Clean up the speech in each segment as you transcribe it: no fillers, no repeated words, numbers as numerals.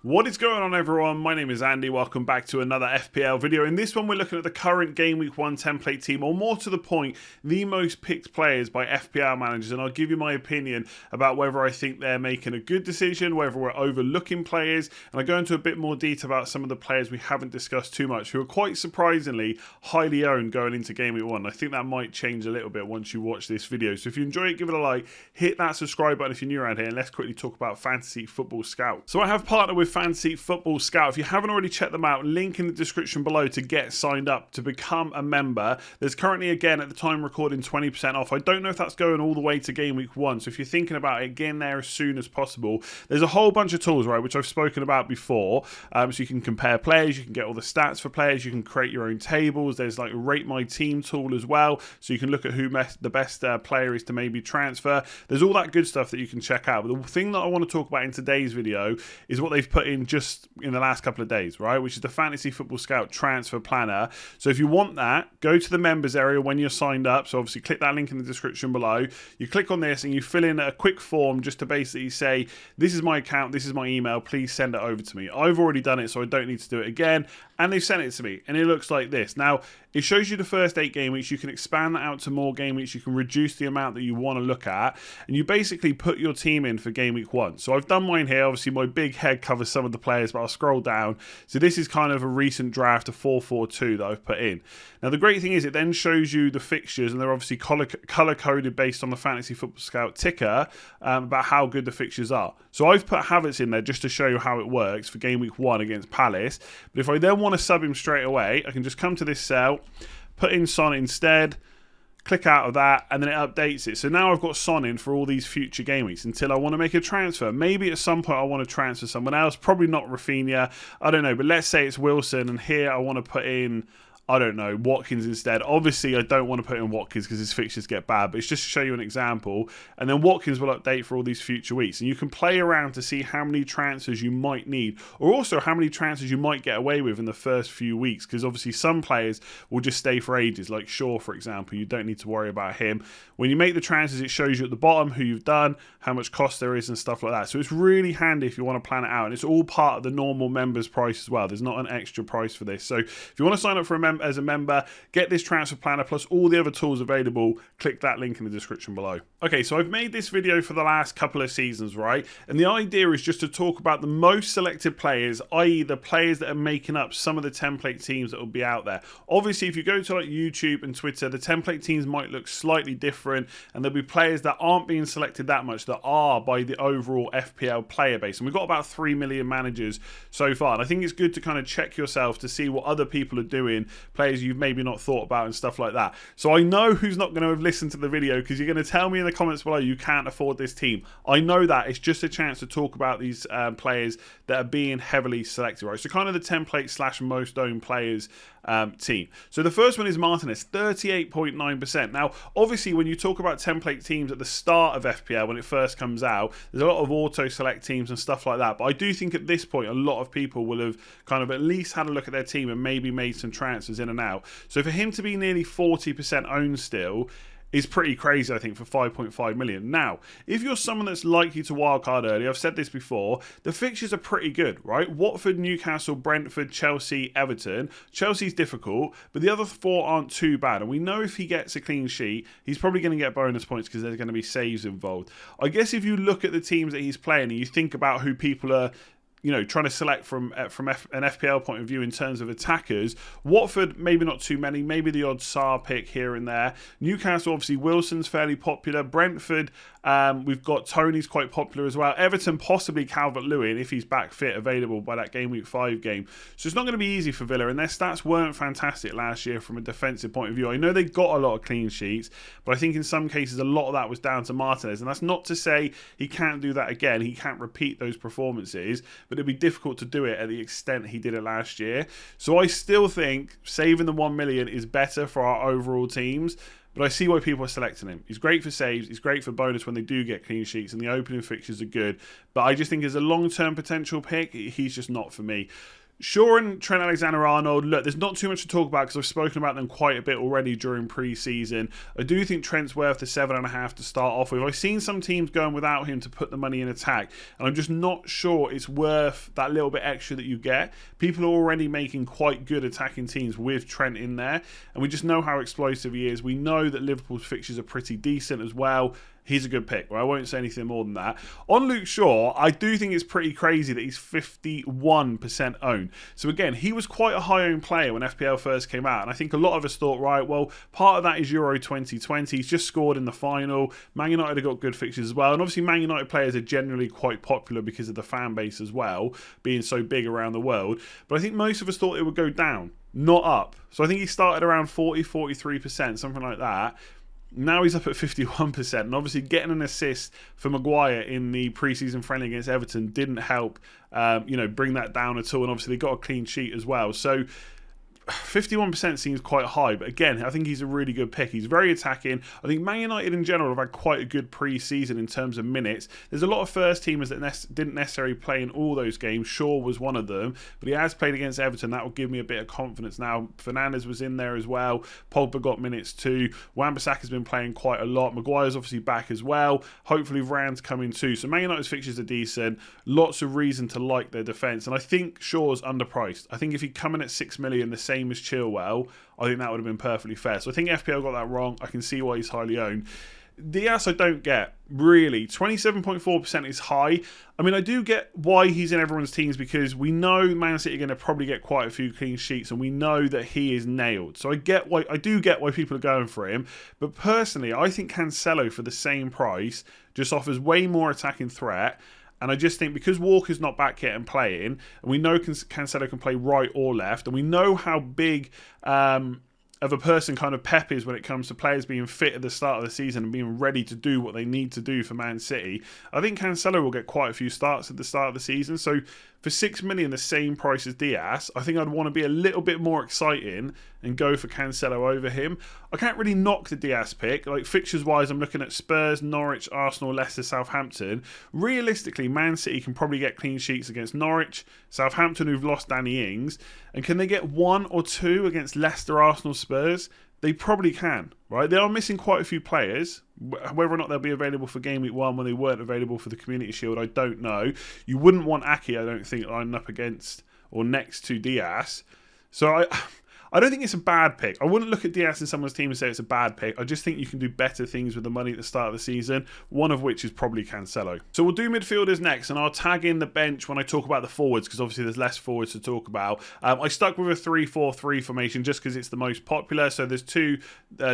What is going on, everyone? My name is Andy. Welcome back to another FPL video. In this one, we're looking at the current Game Week 1 template team, or more to the point, the most picked players by FPL managers. And I'll give you my opinion about whether I think they're making a good decision, whether we're overlooking players. And I go into a bit more detail about some of the players we haven't discussed too much, who are quite surprisingly highly owned going into Game Week 1. I think that might change a little bit once you watch this video. So if you enjoy it, give it a like, hit that subscribe button if you're new around here, and let's quickly talk about Fantasy Football Scout. So I have partnered with Fantasy Football Scout. If you haven't already checked them out, link in the description below to get signed up to become a member. There's currently, again, at the time recording, 20% off. I don't know if that's going all the way to Game Week 1, so if you're thinking about it, get in there as soon as possible. There's a whole bunch of tools, right, which I've spoken about before. So you can compare players, you can get all the stats for players, you can create your own tables. There's like a Rate My Team tool as well, so you can look at who the best player is to maybe transfer. There's all that good stuff that you can check out. But the thing that I want to talk about in today's video is what they've put in just in the last couple of days, right? Which is the Fantasy Football Scout Transfer Planner. So if you want that, go to the members area when you're signed up. So obviously click that link in the description below. You click on this and you fill in a quick form just to basically say, this is my account, this is my email, please send it over to me. I've already done it, so I don't need to do it again. And they've sent it to me, and it looks like this. Now, it shows you the first 8 game weeks. You can expand that out to more game weeks. You can reduce the amount that you want to look at, and you basically put your team in for Game Week 1. So I've done mine here. Obviously, my big head covers some of the players, but I'll scroll down. So this is kind of a recent draft of 4-4-2 that I've put in. Now, the great thing is it then shows you the fixtures, and they're obviously color-coded based on the Fantasy Football Scout ticker about how good the fixtures are. So I've put Havertz in there just to show you how it works for Game Week 1 against Palace. But if I then want to sub him straight away, I can just come to this cell, put in Son instead, click out of that, and then it updates it. So now I've got Son in for all these future game weeks until I want to make a transfer. Maybe at some point I want to transfer someone else, probably not Rafinha, I don't know, but let's say it's Wilson, and here I want to put in, I don't know, Watkins instead. Obviously, I don't want to put in Watkins because his fixtures get bad, but it's just to show you an example. And then Watkins will update for all these future weeks. And you can play around to see how many transfers you might need, or also how many transfers you might get away with in the first few weeks, because obviously some players will just stay for ages, like Shaw, for example. You don't need to worry about him. When you make the transfers, it shows you at the bottom who you've done, how much cost there is, and stuff like that. So it's really handy if you want to plan it out. And it's all part of the normal members price as well. There's not an extra price for this. So if you want to sign up for as a member, get this transfer planner plus all the other tools available, click that link in the description below. Okay, so I've made this video for the last couple of seasons, right? And the idea is just to talk about the most selected players, i.e. the players that are making up some of the template teams that will be out there. Obviously, if you go to like YouTube and Twitter, the template teams might look slightly different, and there'll be players that aren't being selected that much that are by the overall FPL player base. And we've got about 3 million managers so far. And I think it's good to kind of check yourself to see what other people are doing, players you've maybe not thought about and stuff like that. So I know who's not going to have listened to the video, because you're going to tell me in the comments below you can't afford this team. I know that. It's just a chance to talk about these players that are being heavily selected, right? So kind of the template / most owned players team. So the first one is Martinez, 38.9%. Now, obviously, when you talk about template teams at the start of FPL, when it first comes out, there's a lot of auto-select teams and stuff like that. But I do think at this point, a lot of people will have kind of at least had a look at their team and maybe made some transfers in and out. So for him to be nearly 40% owned still is pretty crazy, I think, for 5.5 million. Now, if you're someone that's likely to wildcard early, I've said this before, the fixtures are pretty good, right? Watford, Newcastle, Brentford, Chelsea, Everton. Chelsea's difficult, but the other 4 aren't too bad. And we know if he gets a clean sheet, he's probably going to get bonus points because there's going to be saves involved. I guess if you look at the teams that he's playing and you think about who people are, you know, trying to select from an FPL point of view in terms of attackers, Watford, maybe not too many, maybe the odd Sarr pick here and there. Newcastle, obviously, Wilson's fairly popular. Brentford, we've got Tony's quite popular as well. Everton, possibly Calvert-Lewin, if he's back fit, available by that Game Week 5 game. So it's not going to be easy for Villa, and their stats weren't fantastic last year from a defensive point of view. I know they got a lot of clean sheets, but I think in some cases a lot of that was down to Martinez, and that's not to say he can't do that again. He can't repeat those performances, but it'd be difficult to do it at the extent he did it last year. So I still think saving the 1 million is better for our overall teams, but I see why people are selecting him. He's great for saves, he's great for bonus when they do get clean sheets, and the opening fixtures are good, but I just think as a long-term potential pick, he's just not for me. Shaw and Trent Alexander-Arnold, look, there's not too much to talk about because I've spoken about them quite a bit already during pre-season. I do think Trent's worth the 7.5 to start off with. I've seen some teams going without him to put the money in attack, and I'm just not sure it's worth that little bit extra that you get. People are already making quite good attacking teams with Trent in there, and we just know how explosive he is. We know that Liverpool's fixtures are pretty decent as well. He's a good pick. Well, I won't say anything more than that. On Luke Shaw, I do think it's pretty crazy that he's 51% owned. So again, he was quite a high owned player when FPL first came out. And I think a lot of us thought, right, well, part of that is Euro 2020. He's just scored in the final. Man United have got good fixtures as well. And obviously Man United players are generally quite popular because of the fan base as well, being so big around the world. But I think most of us thought it would go down, not up. So I think he started around 43%, something like that. Now he's up at 51%, and obviously getting an assist for Maguire in the pre-season friendly against Everton didn't help, bring that down at all. And obviously they got a clean sheet as well. So 51% seems quite high, but again, I think he's a really good pick. He's very attacking. I think Man United in general have had quite a good pre-season in terms of minutes. There's a lot of first teamers that didn't necessarily play in all those games. Shaw was one of them, but he has played against Everton. That will give me a bit of confidence now. Fernandes was in there as well. Pogba got minutes too. Wan-Bissaka's been playing quite a lot. Maguire's obviously back as well. Hopefully Varane's coming too. So Man United's fixtures are decent. Lots of reason to like their defence, and I think Shaw's underpriced. I think if he'd come in at 6 million, the same as Chilwell, I think that would have been perfectly fair. So I think FPL got that wrong. I can see why he's highly owned. Diaz I don't get, really. 27.4% is high. I mean, I do get why he's in everyone's teams because we know Man City are going to probably get quite a few clean sheets and we know that he is nailed. So I do get why people are going for him. But personally, I think Cancelo for the same price just offers way more attacking threat. And I just think because Walker's not back yet and playing, and we know Cancelo can play right or left, and we know how big of a person kind of Pep is when it comes to players being fit at the start of the season and being ready to do what they need to do for Man City, I think Cancelo will get quite a few starts at the start of the season. So for 6 million, the same price as Diaz, I think I'd want to be a little bit more exciting and go for Cancelo over him. I can't really knock the Diaz pick. Like fixtures-wise, I'm looking at Spurs, Norwich, Arsenal, Leicester, Southampton. Realistically, Man City can probably get clean sheets against Norwich, Southampton, who've lost Danny Ings, and can they get 1 or 2 against Leicester, Arsenal, Spurs? They probably can, right? They are missing quite a few players. Whether or not they'll be available for Gameweek 1 when they weren't available for the Community Shield, I don't know. You wouldn't want Aki, I don't think, lining up against or next to Diaz. So I don't think it's a bad pick. I wouldn't look at Diaz in someone's team and say it's a bad pick. I just think you can do better things with the money at the start of the season, one of which is probably Cancelo. So we'll do midfielders next, and I'll tag in the bench when I talk about the forwards, because obviously there's less forwards to talk about. I stuck with a 3-4-3 formation just because it's the most popular. So there's 2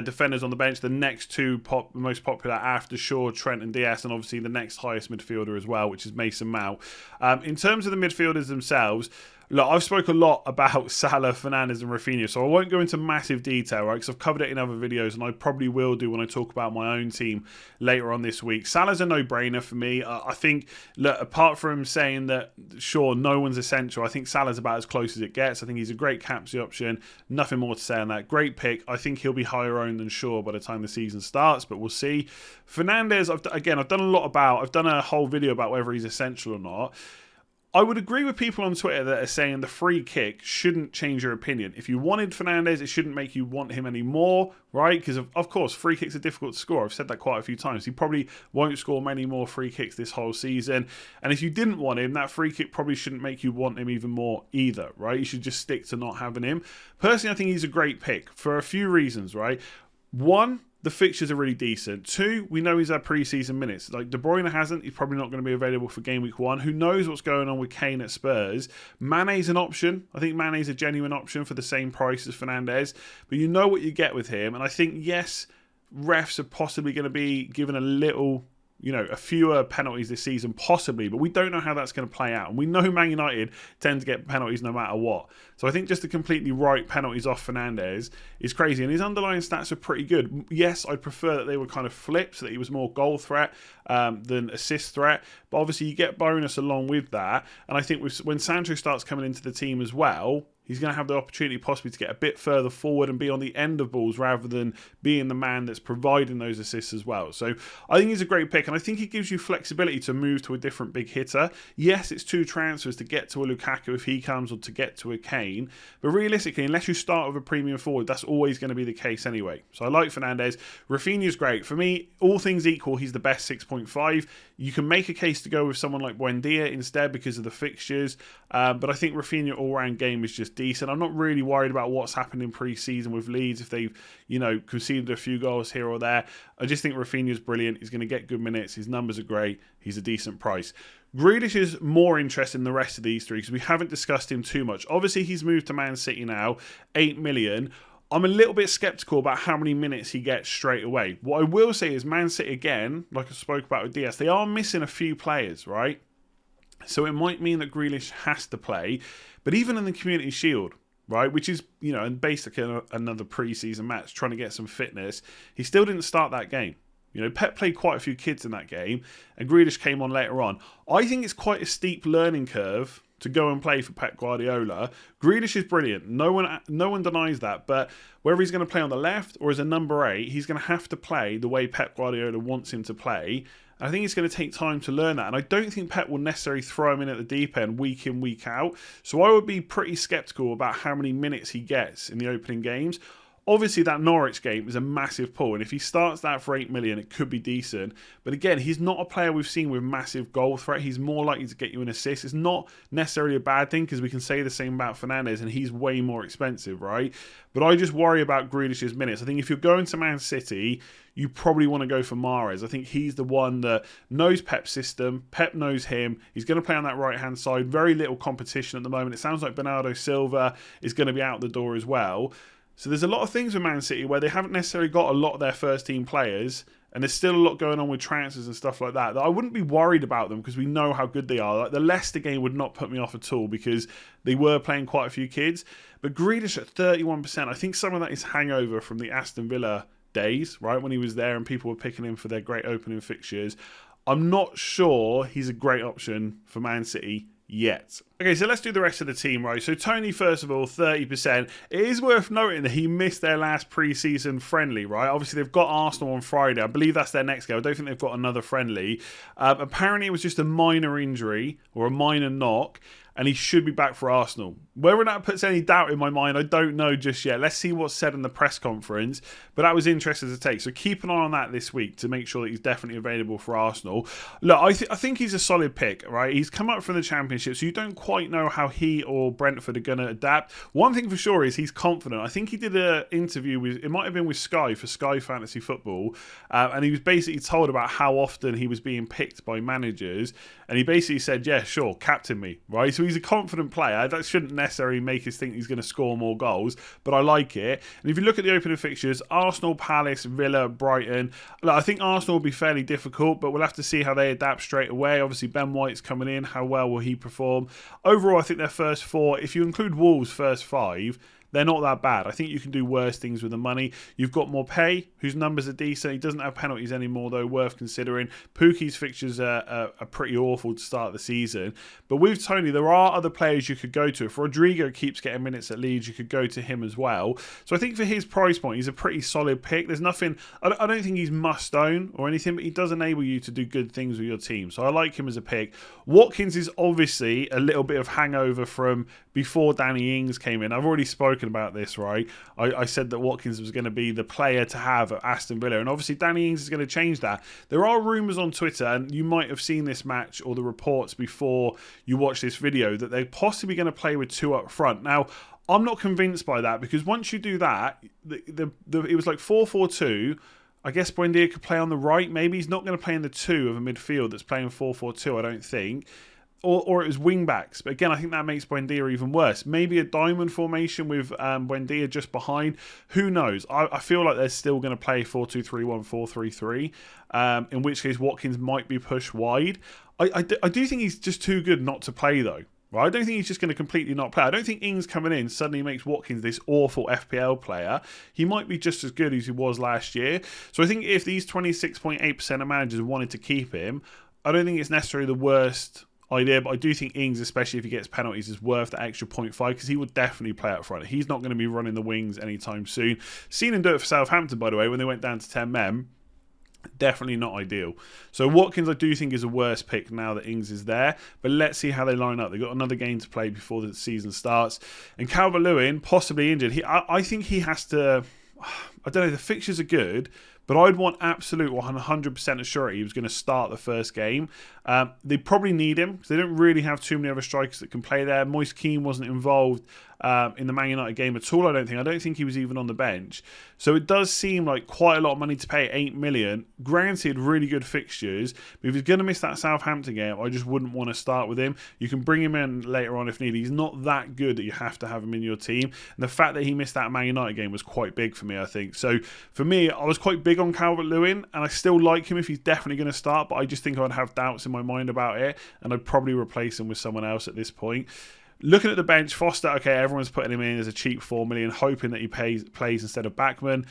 defenders on the bench. The next 2 most popular after Shaw, Trent and Diaz, and obviously the next highest midfielder as well, which is Mason Mount. In terms of the midfielders themselves, look, I've spoke a lot about Salah, Fernandes and Rafinha, so I won't go into massive detail, right, because I've covered it in other videos, and I probably will do when I talk about my own team later on this week. Salah's a no-brainer for me. I think, look, apart from saying that, sure, no one's essential, I think Salah's about as close as it gets. I think he's a great capsy option. Nothing more to say on that. Great pick. I think he'll be higher owned than Shaw by the time the season starts, but we'll see. Fernandes, I've done a whole video about whether he's essential or not. I would agree with people on Twitter that are saying the free kick shouldn't change your opinion. If you wanted Fernandes, it shouldn't make you want him anymore, right? Because, of course, free kicks are difficult to score. I've said that quite a few times. He probably won't score many more free kicks this whole season. And if you didn't want him, that free kick probably shouldn't make you want him even more either, right? You should just stick to not having him. Personally, I think he's a great pick for a few reasons, right? 1, the fixtures are really decent. 2, we know he's had pre-season minutes. Like De Bruyne hasn't. He's probably not going to be available for Game Week 1. Who knows what's going on with Kane at Spurs? Mane's an option. I think Mane's a genuine option for the same price as Fernandes. But you know what you get with him. And I think, yes, refs are possibly going to be given a little, a fewer penalties this season, possibly, but we don't know how that's going to play out. And we know Man United tend to get penalties no matter what. So I think just to completely write penalties off Fernandes is crazy. And his underlying stats are pretty good. Yes, I'd prefer that they were kind of flipped, so that he was more goal threat than assist threat. But obviously you get bonus along with that. And I think when Sancho starts coming into the team as well, he's going to have the opportunity possibly to get a bit further forward and be on the end of balls rather than being the man that's providing those assists as well. So I think he's a great pick, and I think he gives you flexibility to move to a different big hitter. Yes, it's 2 transfers to get to a Lukaku if he comes, or to get to a Kane, but realistically, unless you start with a premium forward, that's always going to be the case anyway. So I like Fernandes. Rafinha's great. For me, all things equal, he's the best 6.5. You can make a case to go with someone like Buendia instead because of the fixtures, but I think Rafinha all-round game is just decent. I'm not really worried about what's happened in pre-season with Leeds, if they've, conceded a few goals here or there. I just think Rafinha's brilliant. He's going to get good minutes. His numbers are great. He's a decent price. Grealish is more interesting than the rest of these three because we haven't discussed him too much. Obviously, he's moved to Man City now, 8 million. I'm a little bit sceptical about how many minutes he gets straight away. What I will say is Man City, again, like I spoke about with DS, they are missing a few players, right? So it might mean that Grealish has to play. But even in the Community Shield, right, which is, basically another pre-season match, trying to get some fitness, he still didn't start that game. Pep played quite a few kids in that game, and Grealish came on later on. I think it's quite a steep learning curve to go and play for Pep Guardiola. Grealish is brilliant. No one denies that. But whether he's going to play on the left or as a number 8, he's going to have to play the way Pep Guardiola wants him to play. I think it's going to take time to learn that. And I don't think Pep will necessarily throw him in at the deep end week in, week out. So I would be pretty sceptical about how many minutes he gets in the opening games. Obviously, that Norwich game is a massive pull, and if he starts that for 8 million, it could be decent. But again, he's not a player we've seen with massive goal threat. He's more likely to get you an assist. It's not necessarily a bad thing because we can say the same about Fernandes, and he's way more expensive, right? But I just worry about Grealish's minutes. I think if you're going to Man City, you probably want to go for Mahrez. I think he's the one that knows Pep's system. Pep knows him. He's going to play on that right-hand side. Very little competition at the moment. It sounds like Bernardo Silva is going to be out the door as well. So there's a lot of things with Man City where they haven't necessarily got a lot of their first-team players, and there's still a lot going on with transfers and stuff like that I wouldn't be worried about them because we know how good they are. Like the Leicester game would not put me off at all because they were playing quite a few kids. But Grealish at 31%, I think some of that is hangover from the Aston Villa days, right, when he was there and people were picking him for their great opening fixtures. I'm not sure he's a great option for Man City yet. Okay, so let's do the rest of the team, right? So Tony, first of all, 30%. It is worth noting that he missed their last pre-season friendly, right? Obviously, they've got Arsenal on Friday. I believe that's their next game. I don't think they've got another friendly. Apparently, it was just a minor injury or a minor knock, and he should be back for Arsenal. Whether that puts any doubt in my mind, I don't know just yet. Let's see what's said in the press conference. But that was interesting to take. So keep an eye on that this week to make sure that he's definitely available for Arsenal. Look, I think he's a solid pick, right? He's come up from the Championship, so you don't quite know how he or Brentford are going to adapt. One thing for sure is he's confident. I think he did an interview with, it might have been with Sky, for Sky Fantasy Football, and he was basically told about how often he was being picked by managers, and he basically said, yeah, sure, captain me, right? So he's a confident player. That shouldn't necessarily make us think he's going to score more goals, but I like it. And if you look at the opening fixtures, Arsenal, Palace, Villa, Brighton, look, I think Arsenal will be fairly difficult, but we'll have to see how they adapt straight away. Obviously, Ben White's coming in. How well will he perform? Overall, I think their first 4, if you include Wolves' first 5, they're not that bad. I think you can do worse things with the money. You've got Morpay, whose numbers are decent. He doesn't have penalties anymore, though, worth considering. Pukki's fixtures are pretty awful to start the season. But with Tony, there are other players you could go to. If Rodrigo keeps getting minutes at Leeds, you could go to him as well. So I think for his price point, he's a pretty solid pick. There's nothing, I don't think he's must own or anything, but he does enable you to do good things with your team. So I like him as a pick. Watkins is obviously a little bit of hangover from before Danny Ings came in. I've already spoken about this, right? I said that Watkins was going to be the player to have at Aston Villa, and obviously Danny Ings is going to change that. There are rumours on Twitter, and you might have seen this match or the reports before you watch this video, that they're possibly going to play with 2 up front. Now, I'm not convinced by that, because once you do that, it was like 4-4-2. I guess Buendia could play on the right. Maybe he's not going to play in the 2 of a midfield that's playing 4-4-2, I don't think. Or it was wing-backs. But again, I think that makes Buendia even worse. Maybe a diamond formation with Buendia just behind. Who knows? I feel like they're still going to play 4-2-3-1, 4-3-3. In which case, Watkins might be pushed wide. I do think he's just too good not to play, though. Right? I don't think he's just going to completely not play. I don't think Ings coming in suddenly makes Watkins this awful FPL player. He might be just as good as he was last year. So I think if these 26.8% of managers wanted to keep him, I don't think it's necessarily the worst idea, but I do think Ings, especially if he gets penalties, is worth that extra 0.5 because he will definitely play up front. He's not going to be running the wings anytime soon. Seen him do it for Southampton, by the way, when they went down to 10 men. Definitely not ideal. So Watkins I do think is a worse pick now that Ings is there, but let's see how they line up. They've got another game to play before the season starts, and Calvert-Lewin possibly injured. I think he has to, I don't know, the fixtures are good, but I'd want absolute 100% assurity he was going to start the first game. They probably need him because they don't really have too many other strikers that can play there. Moise Kean wasn't involved in the Man United game at all, I don't think he was even on the bench. So it does seem like quite a lot of money to pay, 8 million. Granted, really good fixtures, but if he's going to miss that Southampton game, I just wouldn't want to start with him. You can bring him in later on if needed. He's not that good that you have to have him in your team. And the fact that he missed that Man United game was quite big for me, I think. So for me, I was quite big on Calvert-Lewin, and I still like him if he's definitely going to start, but I just think I'd have doubts in my mind about it, and I'd probably replace him with someone else at this point. Looking at the bench, Foster, okay, everyone's putting him in as a cheap 4 million, hoping that he plays instead of Bachmann.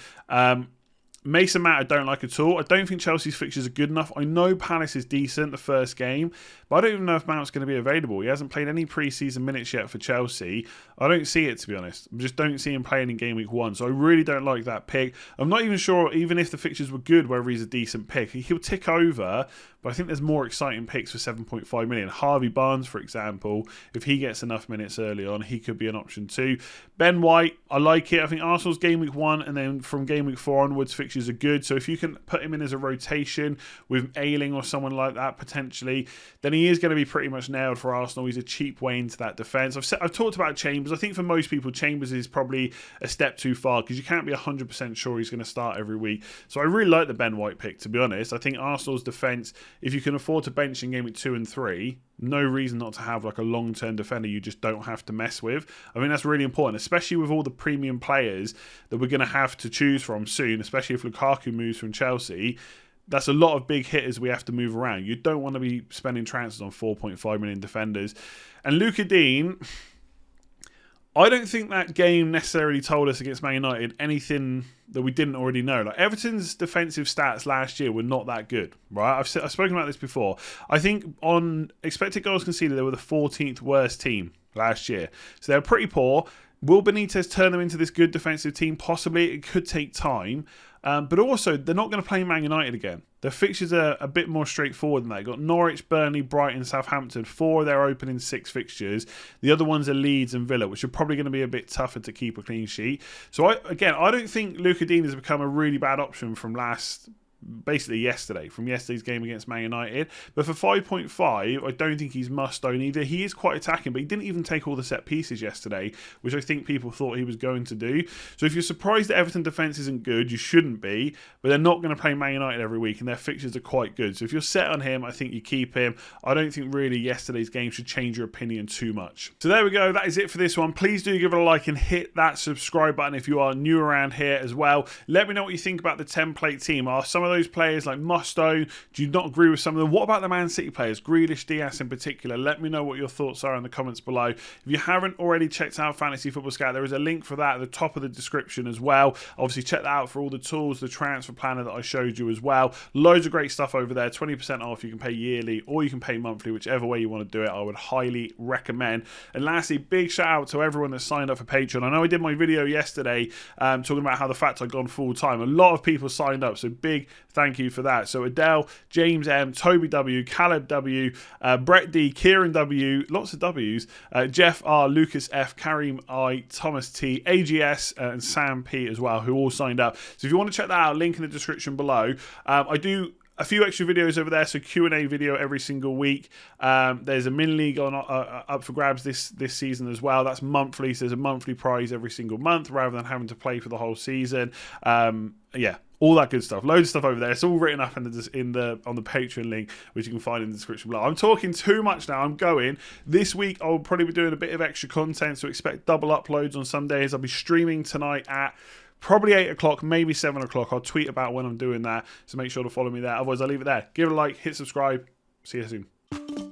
Mason Mount I don't like at all. I don't think Chelsea's fixtures are good enough. I know Palace is decent the first game, but I don't even know if Mount's going to be available. He hasn't played any pre-season minutes yet for Chelsea. I don't see it, to be honest. I just don't see him playing in Game Week 1, so I really don't like that pick. I'm not even sure, even if the fixtures were good, whether he's a decent pick. He'll tick over, but I think there's more exciting picks for 7.5 million. Harvey Barnes, for example, if he gets enough minutes early on, he could be an option too. Ben White, I like it. I think Arsenal's Game Week 1, and then from Game Week 4 onwards, fixtures are good. So if you can put him in as a rotation with Ayling or someone like that, potentially, then he is going to be pretty much nailed for Arsenal. He's a cheap way into that defence. I've talked about Chambers. I think for most people, Chambers is probably a step too far because you can't be 100% sure he's going to start every week. So I really like the Ben White pick, to be honest. I think Arsenal's defence, if you can afford to bench in Game Week 2 and 3, no reason not to have like a long-term defender you just don't have to mess with. I mean, that's really important, especially with all the premium players that we're going to have to choose from soon, especially if Lukaku moves from Chelsea. That's a lot of big hitters we have to move around. You don't want to be spending transfers on 4.5 million defenders. And Luka Dean, I don't think that game necessarily told us against Man United anything that we didn't already know. Like Everton's defensive stats last year were not that good, right? I've spoken about this before. I think on expected goals conceded, they were the 14th worst team last year. So they're pretty poor. Will Benitez turn them into this good defensive team? Possibly. It could take time. But also, they're not going to play Man United again. Their fixtures are a bit more straightforward than that. You've got Norwich, Burnley, Brighton, Southampton. 4 of their opening 6 fixtures. The other ones are Leeds and Villa, which are probably going to be a bit tougher to keep a clean sheet. So, I don't think Luka Dean has become a really bad option from yesterday's game against Man United. But for 5.5, I don't think he's must-own either. He is quite attacking, but he didn't even take all the set pieces yesterday, which I think people thought he was going to do. So if you're surprised that Everton defence isn't good, you shouldn't be, but they're not going to play Man United every week, and their fixtures are quite good. So if you're set on him, I think you keep him. I don't think really yesterday's game should change your opinion too much. So there we go. That is it for this one. Please do give it a like and hit that subscribe button if you are new around here as well. Let me know what you think about the template team. Are some of those players like Musto, do you not agree with some of them? What about the Man City players, Grealish, Diaz in particular? Let me know what your thoughts are in the comments below. If you haven't already checked out Fantasy Football Scout, there is a link for that at the top of the description as well. Obviously check that out for all the tools, the transfer planner that I showed you as well. Loads of great stuff over there, 20% off. You can pay yearly or you can pay monthly, whichever way you want to do it. I would highly recommend. And lastly, big shout out to everyone that signed up for Patreon. I know I did my video yesterday talking about how the fact I'd gone full time. A lot of people signed up, so big thank you for that. So Adele, James M, Toby W, Caleb W, Brett D, Kieran W, lots of W's, Jeff R, Lucas F, Karim I, Thomas T, AGS, and Sam P as well, who all signed up. So if you want to check that out, link in the description below. I do a few extra videos over there, so Q&A video every single week. There's a mini league on up for grabs this season as well. That's monthly, so there's a monthly prize every single month rather than having to play for the whole season. Yeah, all that good stuff. Loads of stuff over there. It's all written up on the Patreon link, which you can find in the description below. I'm talking too much now. I'm going. This week, I'll probably be doing a bit of extra content, so expect double uploads on some days. I'll be streaming tonight at probably 8 o'clock, maybe 7 o'clock. I'll tweet about when I'm doing that, so make sure to follow me there. Otherwise, I'll leave it there. Give it a like, hit subscribe. See you soon.